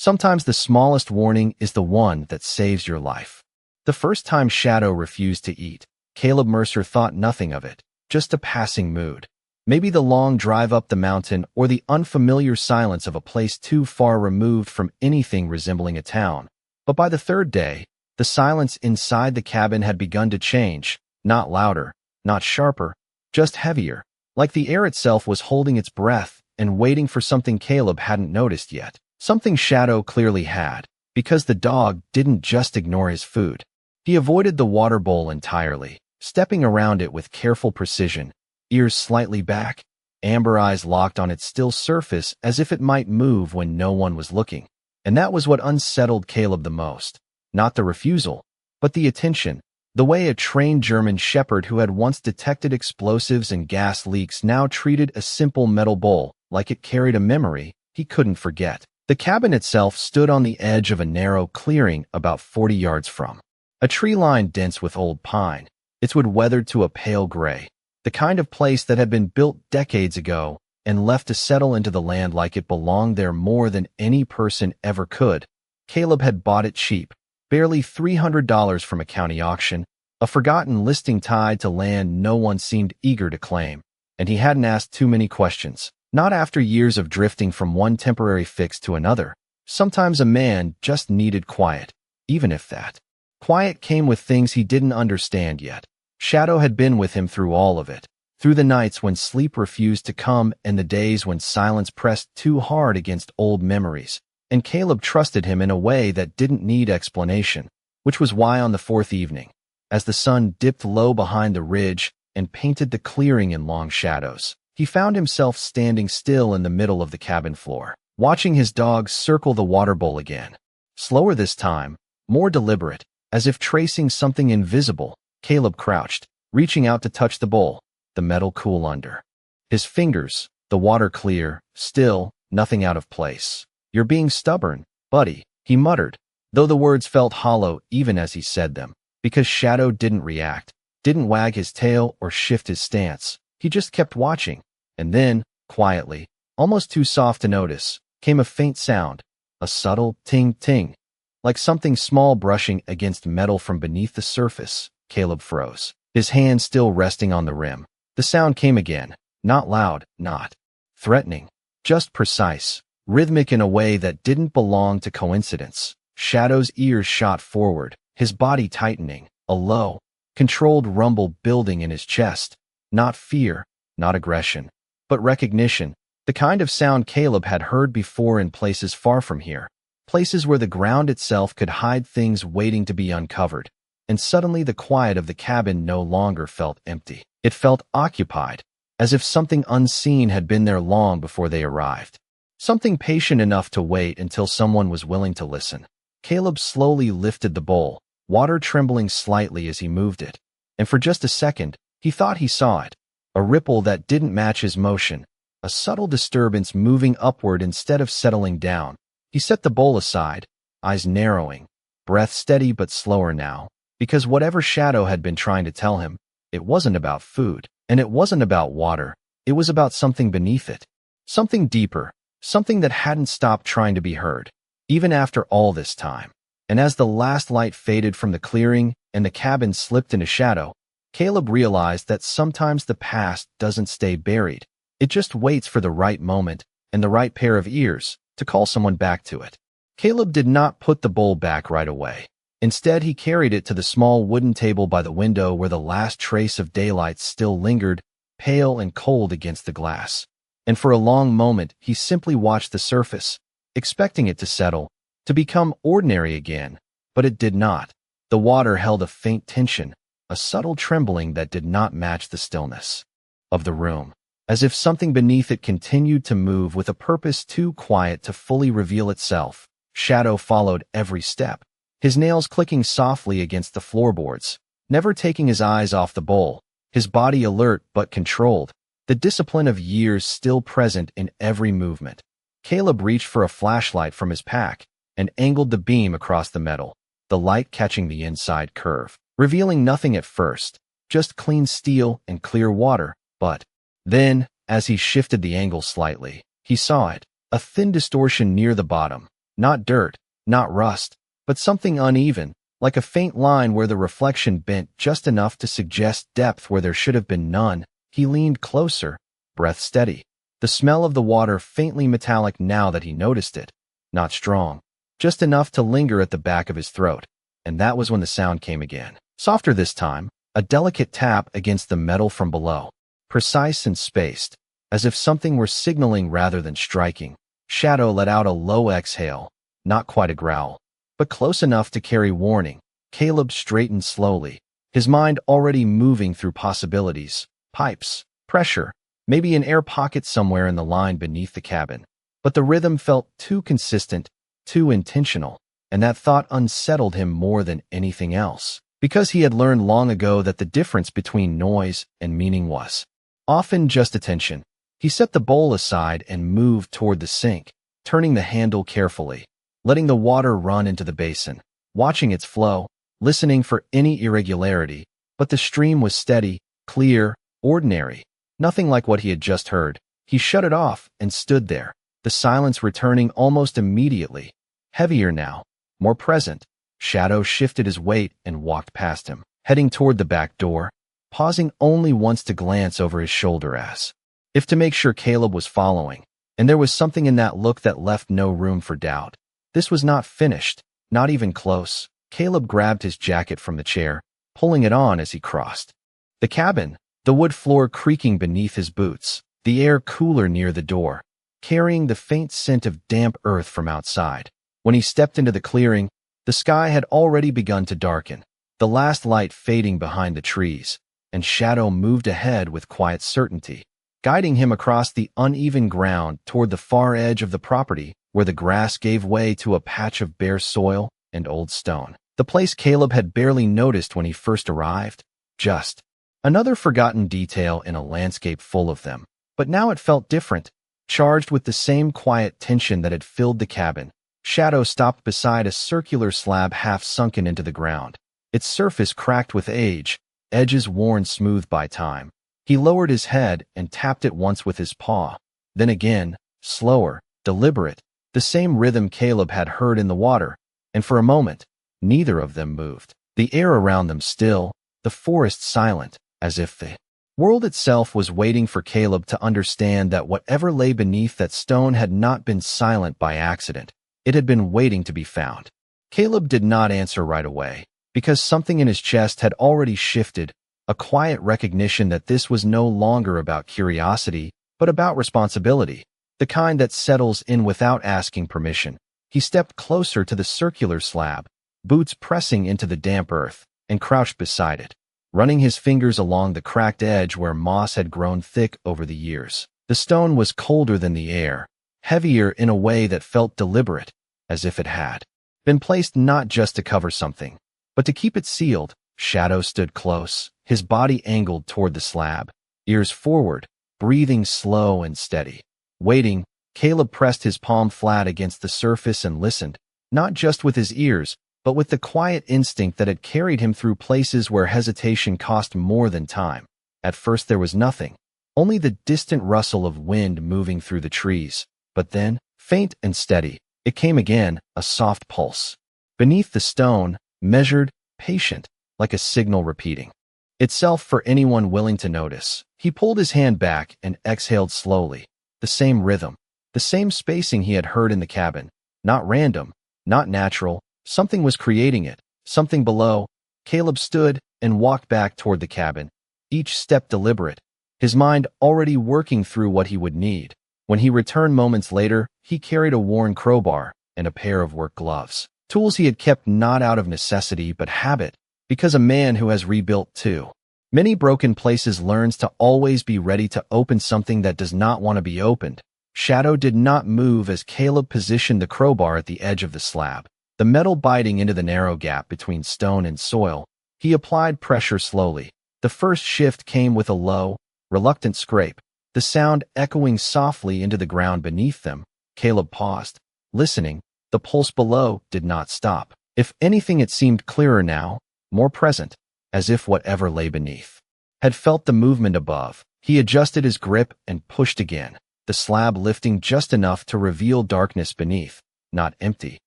Sometimes the smallest warning is the one that saves your life. The first time Shadow refused to eat, Caleb Mercer thought nothing of it, just a passing mood. Maybe the long drive up the mountain or the unfamiliar silence of a place too far removed from anything resembling a town. But by the third day, the silence inside the cabin had begun to change, not louder, not sharper, just heavier, like the air itself was holding its breath and waiting for something Caleb hadn't noticed yet. Something Shadow clearly had, because the dog didn't just ignore his food. He avoided the water bowl entirely, stepping around it with careful precision, ears slightly back, amber eyes locked on its still surface as if it might move when no one was looking. And that was what unsettled Caleb the most. Not the refusal, but the attention. The way a trained German shepherd who had once detected explosives and gas leaks now treated a simple metal bowl like it carried a memory he couldn't forget. The cabin itself stood on the edge of a narrow clearing about 40 yards from. A tree line dense with old pine, its wood weathered to a pale gray. The kind of place that had been built decades ago and left to settle into the land like it belonged there more than any person ever could. Caleb had bought it cheap, barely $300 from a county auction, a forgotten listing tied to land no one seemed eager to claim. And he hadn't asked too many questions. Not after years of drifting from one temporary fix to another. Sometimes a man just needed quiet, even if that quiet came with things he didn't understand yet. Shadow had been with him through all of it, through the nights when sleep refused to come and the days when silence pressed too hard against old memories. And Caleb trusted him in a way that didn't need explanation, which was why on the fourth evening, as the sun dipped low behind the ridge and painted the clearing in long shadows, he found himself standing still in the middle of the cabin floor, watching his dog circle the water bowl again. Slower this time, more deliberate, as if tracing something invisible. Caleb crouched, reaching out to touch the bowl, the metal cool under his fingers, the water clear, still, nothing out of place. "You're being stubborn, buddy," he muttered, though the words felt hollow even as he said them, because Shadow didn't react, didn't wag his tail or shift his stance. He just kept watching, and then, quietly, almost too soft to notice, came a faint sound, a subtle ting-ting, like something small brushing against metal from beneath the surface. Caleb froze, his hand still resting on the rim. The sound came again, not loud, not threatening, just precise, rhythmic in a way that didn't belong to coincidence. Shadow's ears shot forward, his body tightening, a low, controlled rumble building in his chest. Not fear, not aggression, but recognition, the kind of sound Caleb had heard before in places far from here, places where the ground itself could hide things waiting to be uncovered. And suddenly the quiet of the cabin no longer felt empty. It felt occupied, as if something unseen had been there long before they arrived. Something patient enough to wait until someone was willing to listen. Caleb slowly lifted the bowl, water trembling slightly as he moved it. And for just a second, he thought he saw it. A ripple that didn't match his motion, a subtle disturbance moving upward instead of settling down. He set the bowl aside, eyes narrowing, breath steady but slower now, because whatever Shadow had been trying to tell him, it wasn't about food, and it wasn't about water. It was about something beneath it. Something deeper, something that hadn't stopped trying to be heard, even after all this time. And as the last light faded from the clearing and the cabin slipped into shadow, Caleb realized that sometimes the past doesn't stay buried. It just waits for the right moment and the right pair of ears to call someone back to it. Caleb did not put the bowl back right away. Instead, he carried it to the small wooden table by the window where the last trace of daylight still lingered, pale and cold against the glass. And for a long moment, he simply watched the surface, expecting it to settle, to become ordinary again. But it did not. The water held a faint tension, a subtle trembling that did not match the stillness of the room, as if something beneath it continued to move with a purpose too quiet to fully reveal itself. Shadow followed every step, his nails clicking softly against the floorboards, never taking his eyes off the bowl, his body alert but controlled, the discipline of years still present in every movement. Caleb reached for a flashlight from his pack and angled the beam across the metal, the light catching the inside curve, revealing nothing at first, just clean steel and clear water. But then, as he shifted the angle slightly, he saw it, a thin distortion near the bottom, Not dirt, not rust, but something uneven, like a faint line where the reflection bent just enough to suggest depth where there should have been none. He leaned closer, breath steady. The smell of the water faintly metallic now that he noticed it. Not strong, just enough to linger at the back of his throat. And that was when the sound came again. Softer this time, a delicate tap against the metal from below. Precise and spaced, as if something were signaling rather than striking. Shadow let out a low exhale, not quite a growl, but close enough to carry warning. Caleb straightened slowly, his mind already moving through possibilities. Pipes, pressure, maybe an air pocket somewhere in the line beneath the cabin. But the rhythm felt too consistent, too intentional, and that thought unsettled him more than anything else, because he had learned long ago that the difference between noise and meaning was often just attention. He set the bowl aside and moved toward the sink, turning the handle carefully, letting the water run into the basin, watching its flow, listening for any irregularity. But the stream was steady, clear, ordinary, nothing like what he had just heard. He shut it off and stood there, the silence returning almost immediately, heavier now, more present. Shadow shifted his weight and walked past him, heading toward the back door, pausing only once to glance over his shoulder as if to make sure Caleb was following. And there was something in that look that left no room for doubt. This was not finished, not even close. Caleb grabbed his jacket from the chair, pulling it on as he crossed the cabin, the wood floor creaking beneath his boots, the air cooler near the door, carrying the faint scent of damp earth from outside. When he stepped into the clearing, the sky had already begun to darken, the last light fading behind the trees, and Shadow moved ahead with quiet certainty, guiding him across the uneven ground toward the far edge of the property where the grass gave way to a patch of bare soil and old stone. The place Caleb had barely noticed when he first arrived. Just another forgotten detail in a landscape full of them. But now it felt different, charged with the same quiet tension that had filled the cabin. Shadow stopped beside a circular slab half sunken into the ground, its surface cracked with age, edges worn smooth by time. He lowered his head and tapped it once with his paw, then again, slower, deliberate, the same rhythm Caleb had heard in the water, and for a moment, neither of them moved. The air around them still, the forest silent, as if the world itself was waiting for Caleb to understand that whatever lay beneath that stone had not been silent by accident. It had been waiting to be found. Caleb did not answer right away, because something in his chest had already shifted, a quiet recognition that this was no longer about curiosity, but about responsibility, the kind that settles in without asking permission. He stepped closer to the circular slab, boots pressing into the damp earth, and crouched beside it, running his fingers along the cracked edge where moss had grown thick over the years. The stone was colder than the air, heavier in a way that felt deliberate, as if it had been placed not just to cover something, but to keep it sealed. Shadow stood close, his body angled toward the slab, ears forward, breathing slow and steady. Waiting, Caleb pressed his palm flat against the surface and listened, not just with his ears, but with the quiet instinct that had carried him through places where hesitation cost more than time. At first there was nothing, only the distant rustle of wind moving through the trees. But then, faint and steady, it came again, a soft pulse. Beneath the stone, measured, patient, like a signal repeating itself for anyone willing to notice. He pulled his hand back and exhaled slowly. The same rhythm, the same spacing he had heard in the cabin. Not random, not natural, something was creating it, something below. Caleb stood and walked back toward the cabin, each step deliberate, his mind already working through what he would need. When he returned moments later, he carried a worn crowbar and a pair of work gloves, tools he had kept not out of necessity but habit, because a man who has rebuilt too many broken places learns to always be ready to open something that does not want to be opened. Shadow did not move as Caleb positioned the crowbar at the edge of the slab, the metal biting into the narrow gap between stone and soil. He applied pressure slowly. The first shift came with a low, reluctant scrape, the sound echoing softly into the ground beneath them. Caleb paused, listening. The pulse below did not stop. If anything, it seemed clearer now, more present, as if whatever lay beneath had felt the movement above. He adjusted his grip and pushed again, the slab lifting just enough to reveal darkness beneath. not empty,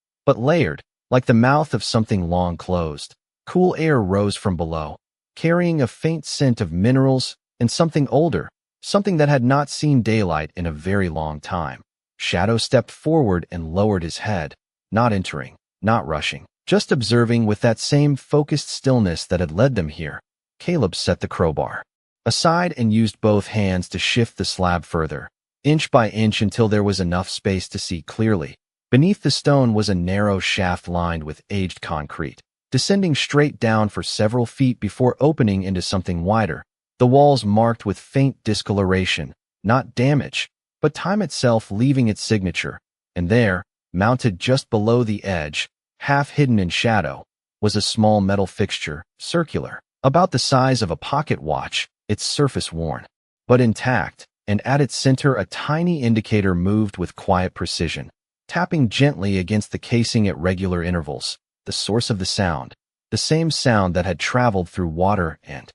but layered, like the mouth of something long closed. Cool air rose from below, carrying a faint scent of minerals and something older, something that had not seen daylight in a very long time. Shadow stepped forward and lowered his head, not entering, not rushing, just observing with that same focused stillness that had led them here. Caleb set the crowbar aside and used both hands to shift the slab further, inch by inch until there was enough space to see clearly. Beneath the stone was a narrow shaft lined with aged concrete, descending straight down for several feet before opening into something wider. The walls marked with faint discoloration, not damage, but time itself leaving its signature. And there, mounted just below the edge, half hidden in shadow, was a small metal fixture, circular, about the size of a pocket watch, its surface worn, but intact, and at its center a tiny indicator moved with quiet precision, tapping gently against the casing at regular intervals. The source of the sound, the same sound that had traveled through water and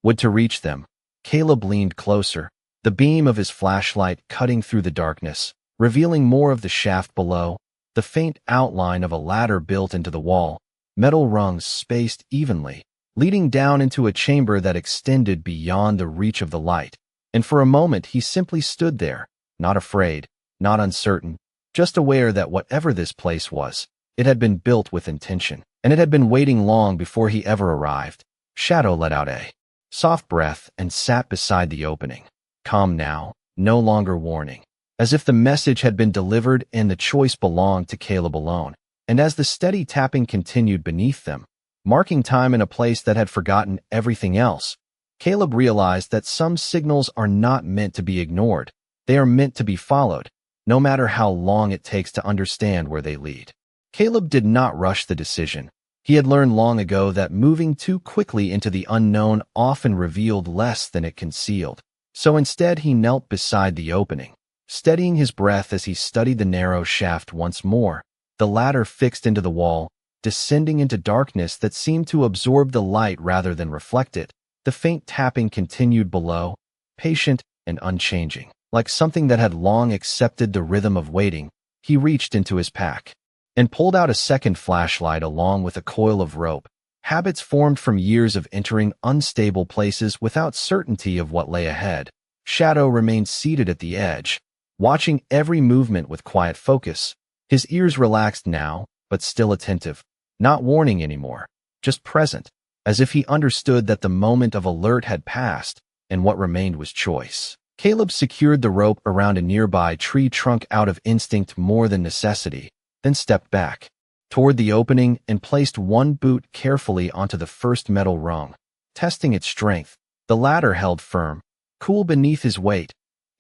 would to reach them. Caleb leaned closer, the beam of his flashlight cutting through the darkness, revealing more of the shaft below, the faint outline of a ladder built into the wall, metal rungs spaced evenly, leading down into a chamber that extended beyond the reach of the light. And for a moment he simply stood there, not afraid, not uncertain, just aware that whatever this place was, it had been built with intention, and it had been waiting long before he ever arrived. Shadow let out a soft breath and sat beside the opening, calm now, no longer warning, as if the message had been delivered and the choice belonged to Caleb alone. And as the steady tapping continued beneath them, marking time in a place that had forgotten everything else, Caleb realized that some signals are not meant to be ignored. They are meant to be followed, no matter how long it takes to understand where they lead. Caleb did not rush the decision. He had learned long ago that moving too quickly into the unknown often revealed less than it concealed. So instead he knelt beside the opening, steadying his breath as he studied the narrow shaft once more, the ladder fixed into the wall, descending into darkness that seemed to absorb the light rather than reflect it. The faint tapping continued below, patient and unchanging, like something that had long accepted the rhythm of waiting. He reached into his pack and pulled out a second flashlight along with a coil of rope, habits formed from years of entering unstable places without certainty of what lay ahead. Shadow remained seated at the edge, watching every movement with quiet focus, his ears relaxed now, but still attentive, not warning anymore, just present, as if he understood that the moment of alert had passed, and what remained was choice. Caleb secured the rope around a nearby tree trunk out of instinct more than necessity, then stepped back toward the opening and placed one boot carefully onto the first metal rung, testing its strength. The ladder held firm, cool beneath his weight,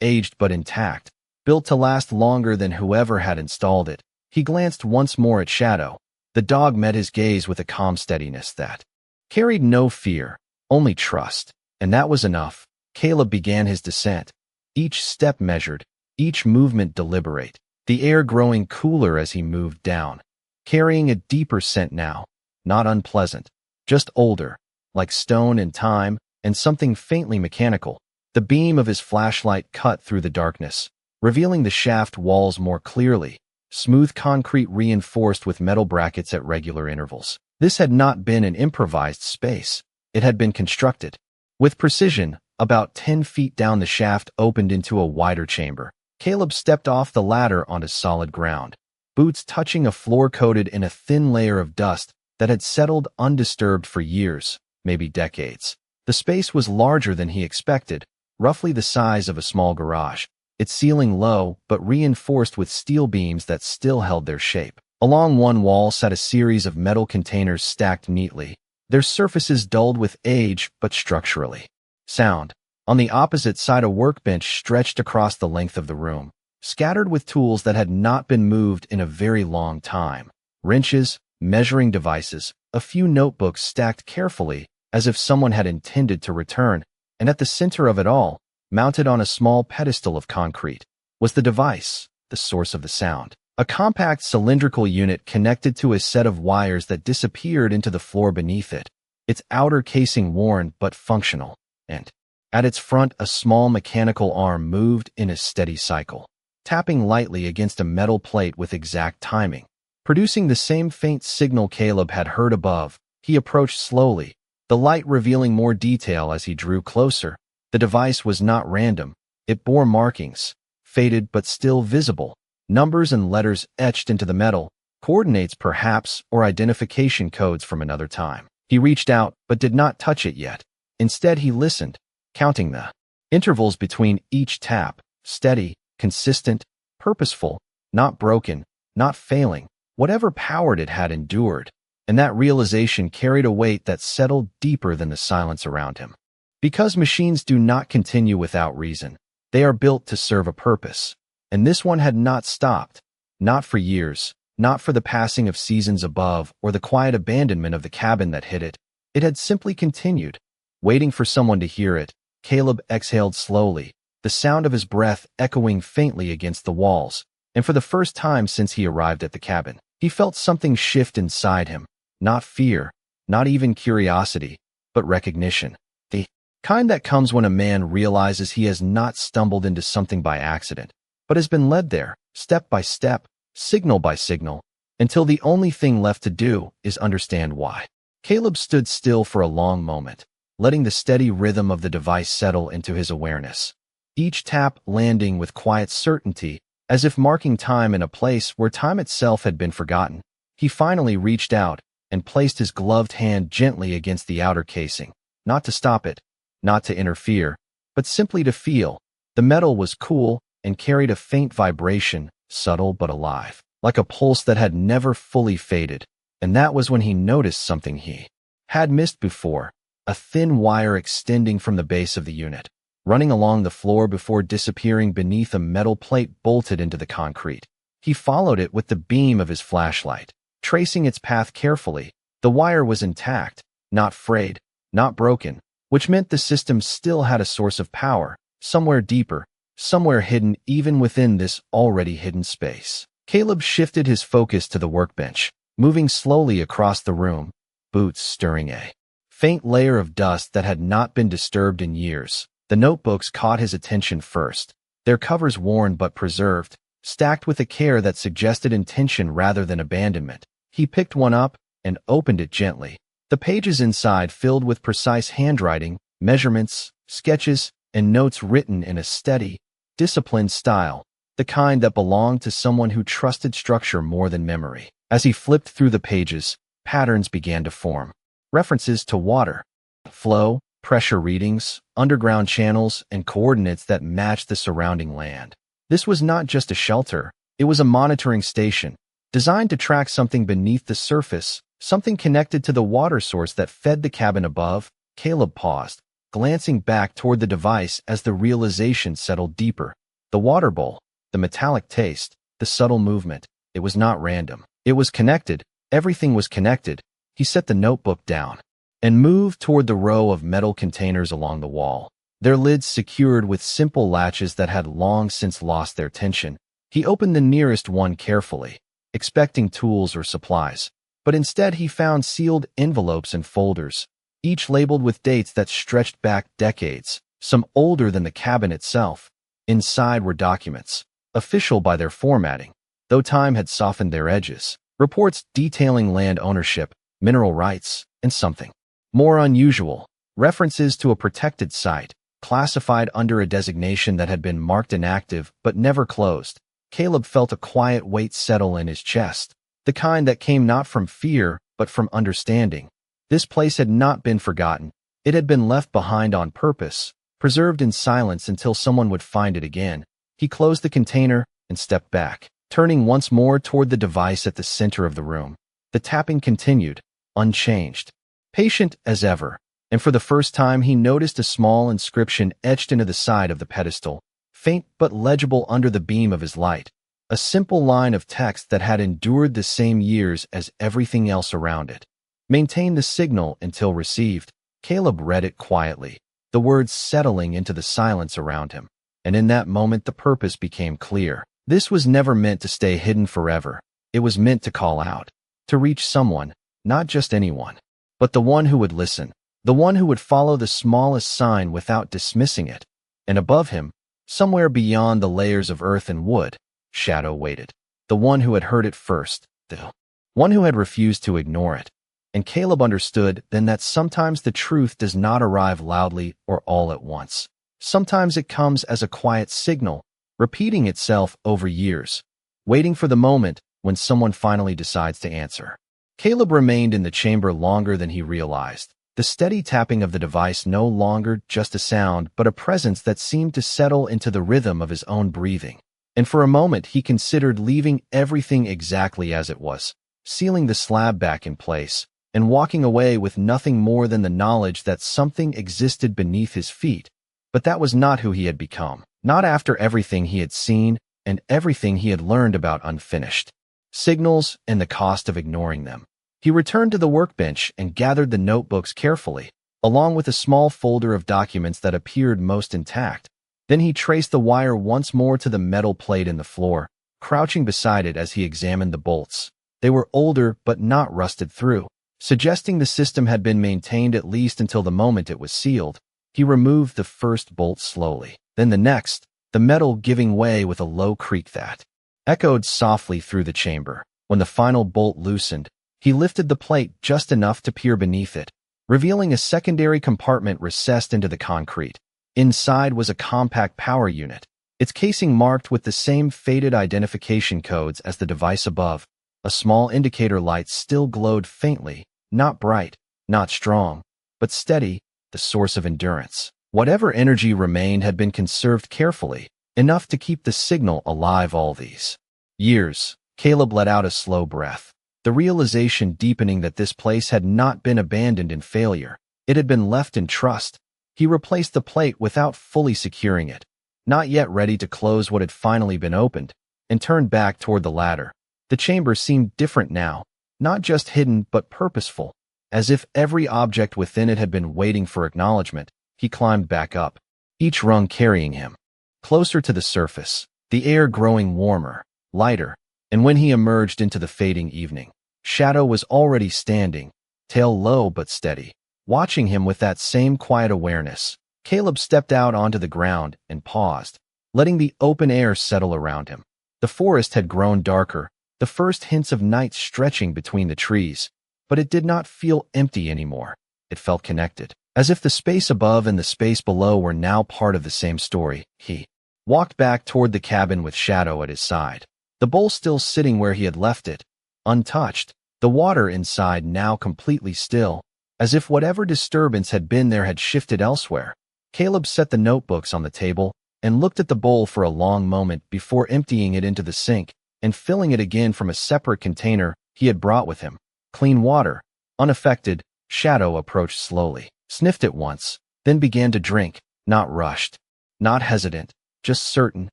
aged but intact, built to last longer than whoever had installed it. He glanced once more at Shadow. The dog met his gaze with a calm steadiness that carried no fear, only trust, and that was enough. Caleb began his descent, each step measured, each movement deliberate, the air growing cooler as he moved down, carrying a deeper scent now, not unpleasant, just older, like stone and time, and something faintly mechanical. The beam of his flashlight cut through the darkness, revealing the shaft walls more clearly, smooth concrete reinforced with metal brackets at regular intervals. This had not been an improvised space. It had been constructed with precision. About 10 feet down the shaft opened into a wider chamber. Caleb stepped off the ladder onto solid ground, boots touching a floor coated in a thin layer of dust that had settled undisturbed for years, maybe decades. The space was larger than he expected, roughly the size of a small garage, its ceiling low but reinforced with steel beams that still held their shape. Along one wall sat a series of metal containers stacked neatly, their surfaces dulled with age but structurally sound. On the opposite side, a workbench stretched across the length of the room, scattered with tools that had not been moved in a very long time. Wrenches, measuring devices, a few notebooks stacked carefully as if someone had intended to return, and at the center of it all, mounted on a small pedestal of concrete, was the device, the source of the sound. A compact cylindrical unit connected to a set of wires that disappeared into the floor beneath it, its outer casing worn but functional, and at its front a small mechanical arm moved in a steady cycle, tapping lightly against a metal plate with exact timing. Producing the same faint signal Caleb had heard above, he approached slowly, the light revealing more detail as he drew closer. The device was not random. It bore markings, faded but still visible, numbers and letters etched into the metal, coordinates perhaps, or identification codes from another time. He reached out, but did not touch it yet. Instead, he listened, counting the intervals between each tap, steady, consistent, purposeful, not broken, not failing. Whatever powered it had endured, and that realization carried a weight that settled deeper than the silence around him. Because machines do not continue without reason, they are built to serve a purpose. And this one had not stopped, not for years, not for the passing of seasons above or the quiet abandonment of the cabin that hid it. It had simply continued, waiting for someone to hear it. Caleb exhaled slowly, the sound of his breath echoing faintly against the walls, and for the first time since he arrived at the cabin, he felt something shift inside him, not fear, not even curiosity, but recognition. The kind that comes when a man realizes he has not stumbled into something by accident, but has been led there, step by step, signal by signal, until the only thing left to do is understand why. Caleb stood still for a long moment, letting the steady rhythm of the device settle into his awareness. Each tap landing with quiet certainty, as if marking time in a place where time itself had been forgotten. He finally reached out and placed his gloved hand gently against the outer casing, not to stop it, not to interfere, but simply to feel. The metal was cool and carried a faint vibration, subtle but alive, like a pulse that had never fully faded. And that was when he noticed something he had missed before, a thin wire extending from the base of the unit, running along the floor before disappearing beneath a metal plate bolted into the concrete. He followed it with the beam of his flashlight, tracing its path carefully. The wire was intact, not frayed, not broken, which meant the system still had a source of power, somewhere deeper, somewhere hidden even within this already hidden space. Caleb shifted his focus to the workbench, moving slowly across the room, boots stirring a faint layer of dust that had not been disturbed in years. The notebooks caught his attention first, their covers worn but preserved, stacked with a care that suggested intention rather than abandonment. He picked one up and opened it gently. The pages inside filled with precise handwriting, measurements, sketches, and notes written in a steady, disciplined style, the kind that belonged to someone who trusted structure more than memory. As he flipped through the pages, patterns began to form. References to water, flow, pressure readings, underground channels, and coordinates that matched the surrounding land. This was not just a shelter, it was a monitoring station, designed to track something beneath the surface, something connected to the water source that fed the cabin above. Caleb paused, glancing back toward the device as the realization settled deeper. The water bowl, the metallic taste, the subtle movement. It was not random. It was connected. Everything was connected. He set the notebook down and moved toward the row of metal containers along the wall, their lids secured with simple latches that had long since lost their tension. He opened the nearest one carefully, expecting tools or supplies, but instead he found sealed envelopes and folders, each labeled with dates that stretched back decades, some older than the cabin itself. Inside were documents, official by their formatting, though time had softened their edges, reports detailing land ownership, mineral rights, and something more unusual, references to a protected site, classified under a designation that had been marked inactive but never closed. Caleb felt a quiet weight settle in his chest, the kind that came not from fear but from understanding. This place had not been forgotten. It had been left behind on purpose, preserved in silence until someone would find it again. He closed the container and stepped back, turning once more toward the device at the center of the room. The tapping continued, unchanged, patient as ever, and for the first time he noticed a small inscription etched into the side of the pedestal, faint but legible under the beam of his light, a simple line of text that had endured the same years as everything else around it. Maintain the signal until received. Caleb read it quietly, the words settling into the silence around him, and in that moment the purpose became clear. This was never meant to stay hidden forever. It was meant to call out, to reach someone, not just anyone, but the one who would listen, the one who would follow the smallest sign without dismissing it. And above him, somewhere beyond the layers of earth and wood, Shadow waited. The one who had heard it first, the one who had refused to ignore it. And Caleb understood then that sometimes the truth does not arrive loudly or all at once. Sometimes it comes as a quiet signal, repeating itself over years, waiting for the moment when someone finally decides to answer. Caleb remained in the chamber longer than he realized. The steady tapping of the device no longer just a sound, but a presence that seemed to settle into the rhythm of his own breathing. And for a moment he considered leaving everything exactly as it was, sealing the slab back in place, and walking away with nothing more than the knowledge that something existed beneath his feet. But that was not who he had become, not after everything he had seen and everything he had learned about unfinished signals and the cost of ignoring them. He returned to the workbench and gathered the notebooks carefully, along with a small folder of documents that appeared most intact. Then he traced the wire once more to the metal plate in the floor, crouching beside it as he examined the bolts. They were older but not rusted through, suggesting the system had been maintained at least until the moment it was sealed. He removed the first bolt slowly, then the next, the metal giving way with a low creak that echoed softly through the chamber. When the final bolt loosened, he lifted the plate just enough to peer beneath it, revealing a secondary compartment recessed into the concrete. Inside was a compact power unit, its casing marked with the same faded identification codes as the device above. A small indicator light still glowed faintly, not bright, not strong, but steady, the source of endurance. Whatever energy remained had been conserved carefully, enough to keep the signal alive all these years. Caleb let out a slow breath, the realization deepening that this place had not been abandoned in failure. It had been left in trust. He replaced the plate without fully securing it, not yet ready to close what had finally been opened, and turned back toward the ladder. The chamber seemed different now, not just hidden but purposeful, as if every object within it had been waiting for acknowledgement. He climbed back up, each rung carrying him closer to the surface, the air growing warmer, lighter, and when he emerged into the fading evening, Shadow was already standing, tail low but steady, watching him with that same quiet awareness. Caleb stepped out onto the ground and paused, letting the open air settle around him. The forest had grown darker, the first hints of night stretching between the trees, but it did not feel empty anymore. It felt connected, as if the space above and the space below were now part of the same story. He walked back toward the cabin with Shadow at his side, the bowl still sitting where he had left it, untouched, the water inside now completely still, as if whatever disturbance had been there had shifted elsewhere. Caleb set the notebooks on the table and looked at the bowl for a long moment before emptying it into the sink and filling it again from a separate container he had brought with him. Clean water. Unaffected, Shadow approached slowly, sniffed it once, then began to drink, not rushed, not hesitant, just certain,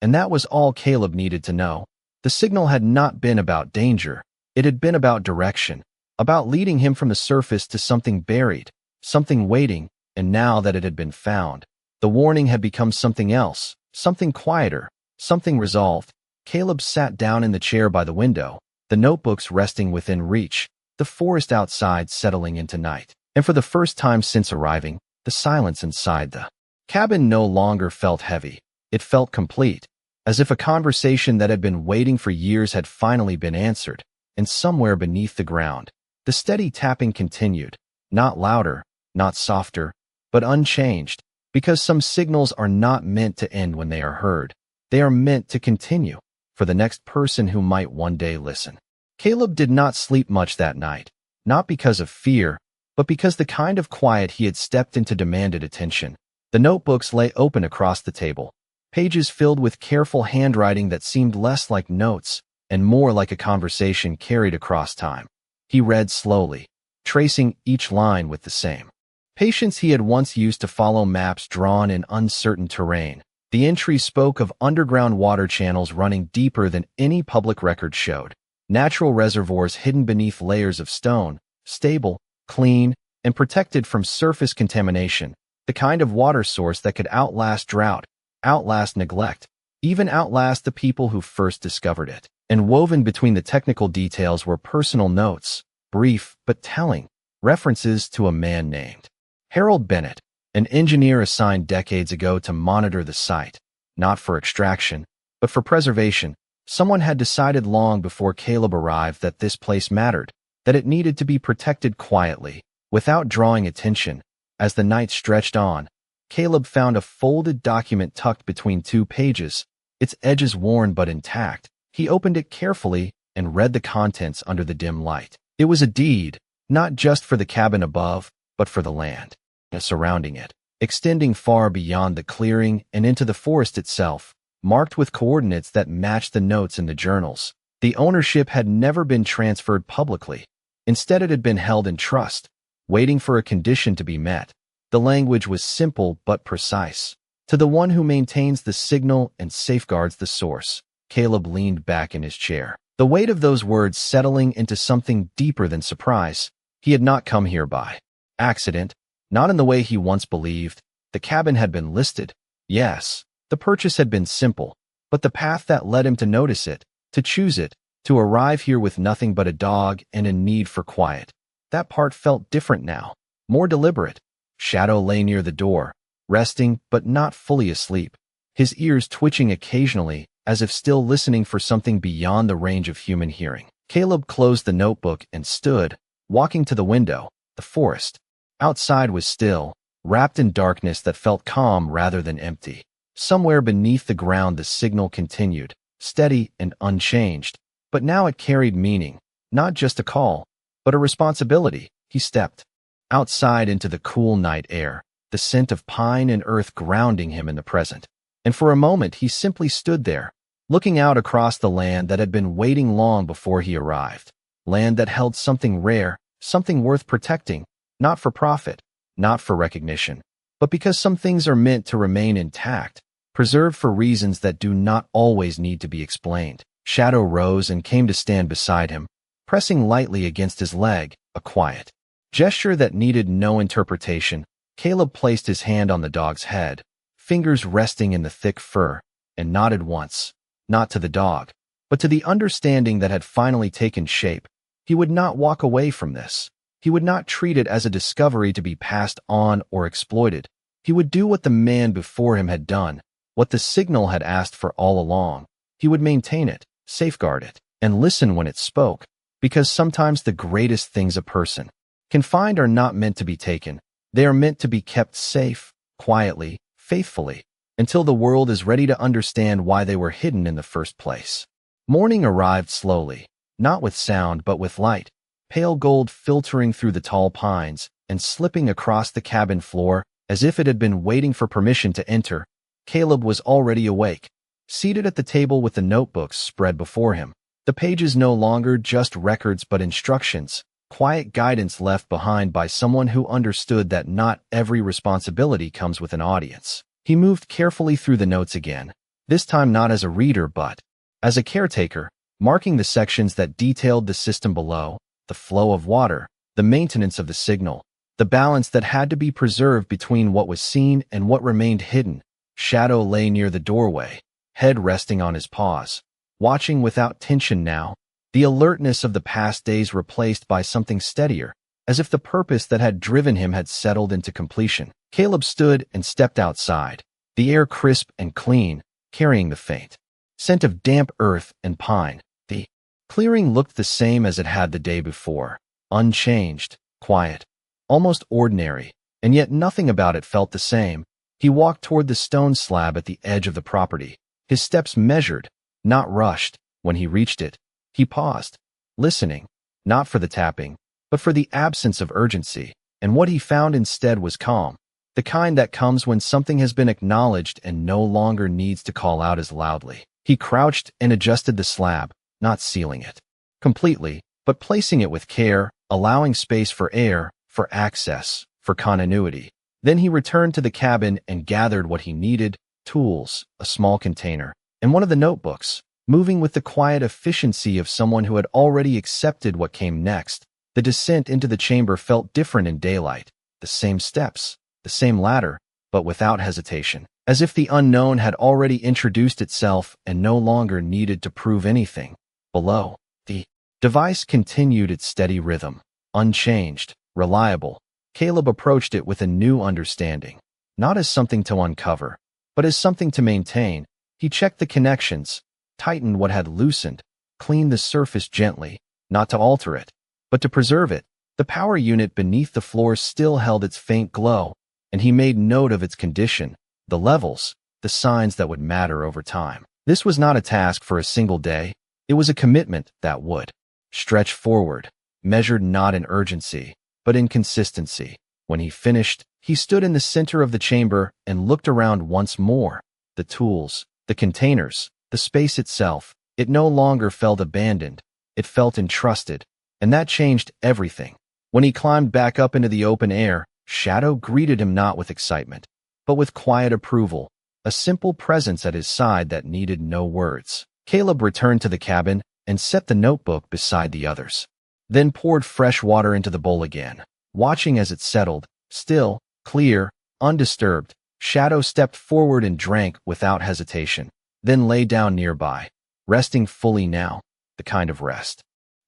and that was all Caleb needed to know. The signal had not been about danger, it had been about direction, about leading him from the surface to something buried, something waiting, and now that it had been found, the warning had become something else, something quieter, something resolved. Caleb sat down in the chair by the window, the notebooks resting within reach, the forest outside settling into night. And for the first time since arriving, the silence inside the cabin no longer felt heavy. It felt complete, as if a conversation that had been waiting for years had finally been answered. And somewhere beneath the ground, the steady tapping continued, not louder, not softer, but unchanged, because some signals are not meant to end when they are heard. They are meant to continue, for the next person who might one day listen. Caleb did not sleep much that night, not because of fear, but because the kind of quiet he had stepped into demanded attention. The notebooks lay open across the table, pages filled with careful handwriting that seemed less like notes and more like a conversation carried across time. He read slowly, tracing each line with the same patience he had once used to follow maps drawn in uncertain terrain. The entry spoke of underground water channels running deeper than any public record showed, natural reservoirs hidden beneath layers of stone, stable, clean, and protected from surface contamination, the kind of water source that could outlast drought, outlast neglect, even outlast the people who first discovered it. And woven between the technical details were personal notes, brief but telling, references to a man named Harold Bennett, an engineer assigned decades ago to monitor the site, not for extraction, but for preservation. Someone had decided long before Caleb arrived that this place mattered, that it needed to be protected quietly, without drawing attention. As the night stretched on, Caleb found a folded document tucked between two pages, its edges worn but intact. He opened it carefully and read the contents under the dim light. It was a deed, not just for the cabin above, but for the land surrounding it, extending far beyond the clearing and into the forest itself, marked with coordinates that matched the notes in the journals. The ownership had never been transferred publicly. Instead, it had been held in trust, waiting for a condition to be met. The language was simple but precise. To the one who maintains the signal and safeguards the source. Caleb leaned back in his chair, the weight of those words settling into something deeper than surprise. He had not come here by accident, not in the way he once believed. The cabin had been listed. Yes, the purchase had been simple, but the path that led him to notice it, to choose it, to arrive here with nothing but a dog and a need for quiet, that part felt different now, more deliberate. Shadow lay near the door, resting but not fully asleep, his ears twitching occasionally as if still listening for something beyond the range of human hearing. Caleb closed the notebook and stood, walking to the window. The forest outside was still, wrapped in darkness that felt calm rather than empty. Somewhere beneath the ground the signal continued, steady and unchanged, but now it carried meaning, not just a call, but a responsibility. He stepped outside into the cool night air, the scent of pine and earth grounding him in the present. And for a moment he simply stood there, looking out across the land that had been waiting long before he arrived. Land that held something rare, something worth protecting, not for profit, not for recognition, but because some things are meant to remain intact, preserved for reasons that do not always need to be explained. Shadow rose and came to stand beside him, pressing lightly against his leg, a quiet gesture that needed no interpretation. Caleb placed his hand on the dog's head, fingers resting in the thick fur, and nodded once, not to the dog, but to the understanding that had finally taken shape. He would not walk away from this. He would not treat it as a discovery to be passed on or exploited. He would do what the man before him had done, what the signal had asked for all along. He would maintain it, safeguard it, and listen when it spoke, because sometimes the greatest things a person can find are not meant to be taken. They are meant to be kept safe, quietly, faithfully, until the world is ready to understand why they were hidden in the first place. Morning arrived slowly, not with sound but with light, pale gold filtering through the tall pines and slipping across the cabin floor as if it had been waiting for permission to enter. Caleb was already awake, seated at the table with the notebooks spread before him. The pages no longer just records but instructions, quiet guidance left behind by someone who understood that not every responsibility comes with an audience. He moved carefully through the notes again, this time not as a reader but as a caretaker, marking the sections that detailed the system below, the flow of water, the maintenance of the signal, the balance that had to be preserved between what was seen and what remained hidden. Shadow lay near the doorway, head resting on his paws, watching without tension now, the alertness of the past days replaced by something steadier, as if the purpose that had driven him had settled into completion. Caleb stood and stepped outside, the air crisp and clean, carrying the faint scent of damp earth and pine. The clearing looked the same as it had the day before, unchanged, quiet, almost ordinary, and yet nothing about it felt the same. He walked toward the stone slab at the edge of the property, his steps measured, not rushed. When he reached it, he paused, listening, not for the tapping, but for the absence of urgency, and what he found instead was calm, the kind that comes when something has been acknowledged and no longer needs to call out as loudly. He crouched and adjusted the slab, not sealing it completely, but placing it with care, allowing space for air, for access, for continuity. Then he returned to the cabin and gathered what he needed, tools, a small container, and one of the notebooks, moving with the quiet efficiency of someone who had already accepted what came next. The descent into the chamber felt different in daylight, the same steps, the same ladder, but without hesitation, as if the unknown had already introduced itself and no longer needed to prove anything. Below, the device continued its steady rhythm, unchanged, reliable. Caleb approached it with a new understanding, not as something to uncover, but as something to maintain. He checked the connections, tightened what had loosened, cleaned the surface gently, not to alter it, but to preserve it. The power unit beneath the floor still held its faint glow, and he made note of its condition, the levels, the signs that would matter over time. This was not a task for a single day. It was a commitment that would stretch forward, measured not in urgency, but in consistency. When he finished, he stood in the center of the chamber and looked around once more. The tools, the containers, the space itself, it no longer felt abandoned. It felt entrusted, and that changed everything. When he climbed back up into the open air, Shadow greeted him not with excitement, but with quiet approval, a simple presence at his side that needed no words. Caleb returned to the cabin and set the notebook beside the others, then poured fresh water into the bowl again. Watching as it settled, still, clear, undisturbed, Shadow stepped forward and drank without hesitation, then lay down nearby, resting fully now, the kind of rest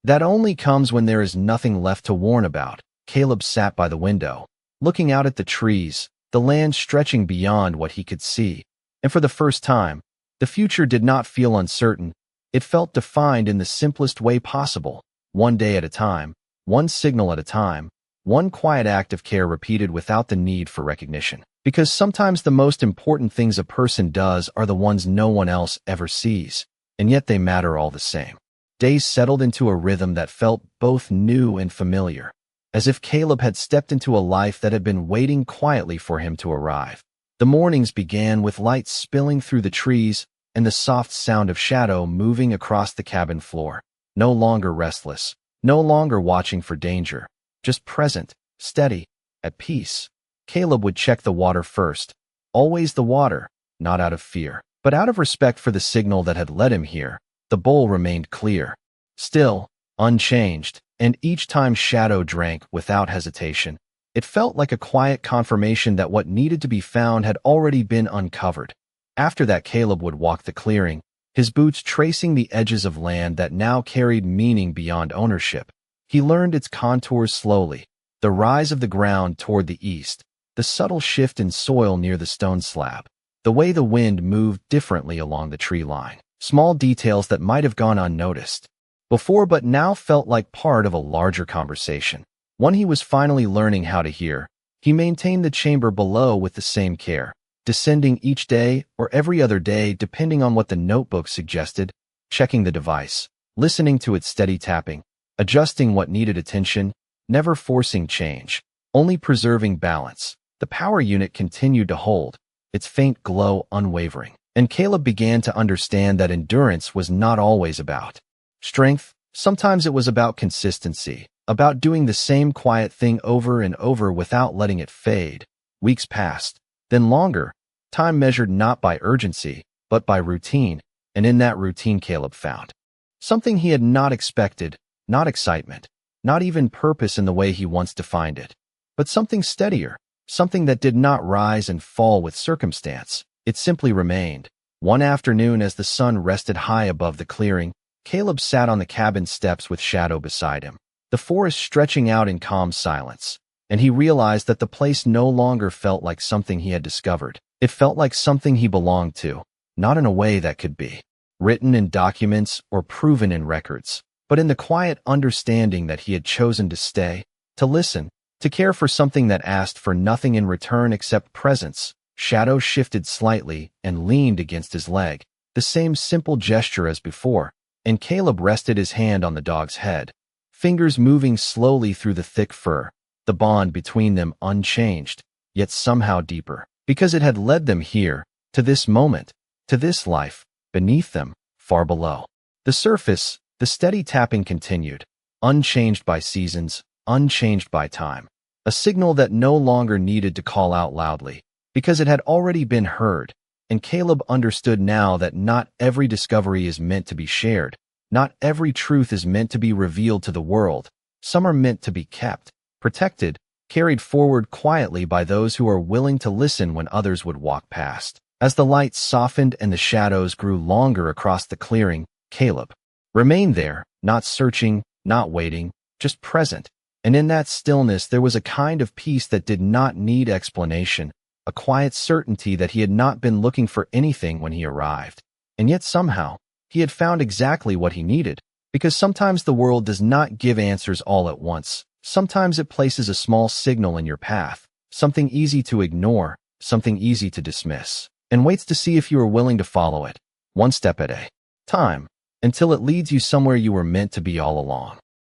that only comes when there is nothing left to warn about. Caleb sat by the window, looking out at the trees, the land stretching beyond what he could see, and for the first time, the future did not feel uncertain. It felt defined in the simplest way possible, one day at a time, one signal at a time, one quiet act of care repeated without the need for recognition. Because sometimes the most important things a person does are the ones no one else ever sees, and yet they matter all the same. Days settled into a rhythm that felt both new and familiar, as if Caleb had stepped into a life that had been waiting quietly for him to arrive. The mornings began with light spilling through the trees and the soft sound of Shadow moving across the cabin floor. No longer restless, no longer watching for danger, just present, steady, at peace. Caleb would check the water first, always the water, not out of fear, but out of respect for the signal that had led him here. The bowl remained clear, still, unchanged, and each time Shadow drank without hesitation, it felt like a quiet confirmation that what needed to be found had already been uncovered. After that, Caleb would walk the clearing, his boots tracing the edges of land that now carried meaning beyond ownership. He learned its contours slowly, the rise of the ground toward the east, the subtle shift in soil near the stone slab, the way the wind moved differently along the tree line. Small details that might have gone unnoticed before but now felt like part of a larger conversation, one he was finally learning how to hear. He maintained the chamber below with the same care, descending each day or every other day depending on what the notebook suggested, checking the device, listening to its steady tapping, adjusting what needed attention, never forcing change, only preserving balance. The power unit continued to hold, its faint glow unwavering. And Caleb began to understand that endurance was not always about strength. Sometimes it was about consistency, about doing the same quiet thing over and over without letting it fade. Weeks passed, then longer, time measured not by urgency, but by routine, and in that routine Caleb found something he had not expected, not excitement, not even purpose in the way he once defined it, but something steadier, something that did not rise and fall with circumstance. It simply remained. One afternoon, as the sun rested high above the clearing, Caleb sat on the cabin steps with Shadow beside him, the forest stretching out in calm silence, and he realized that the place no longer felt like something he had discovered. It felt like something he belonged to, not in a way that could be written in documents or proven in records, but in the quiet understanding that he had chosen to stay, to listen, to care for something that asked for nothing in return except presence. Shadow shifted slightly and leaned against his leg, the same simple gesture as before, and Caleb rested his hand on the dog's head, fingers moving slowly through the thick fur, the bond between them unchanged, yet somehow deeper, because it had led them here, to this moment, to this life, beneath them, far below. The surface, the steady tapping continued, unchanged by seasons, unchanged by time, a signal that no longer needed to call out loudly, because it had already been heard, and Caleb understood now that not every discovery is meant to be shared, not every truth is meant to be revealed to the world. Some are meant to be kept, protected, carried forward quietly by those who are willing to listen when others would walk past. As the light softened and the shadows grew longer across the clearing, Caleb remained there, not searching, not waiting, just present. And in that stillness there was a kind of peace that did not need explanation, a quiet certainty that he had not been looking for anything when he arrived. And yet somehow, He had found exactly what he needed, because sometimes the world does not give answers all at once. Sometimes it places a small signal in your path, something easy to ignore, something easy to dismiss, and waits to see if you are willing to follow it, one step at a time, until it leads you somewhere you were meant to be all along.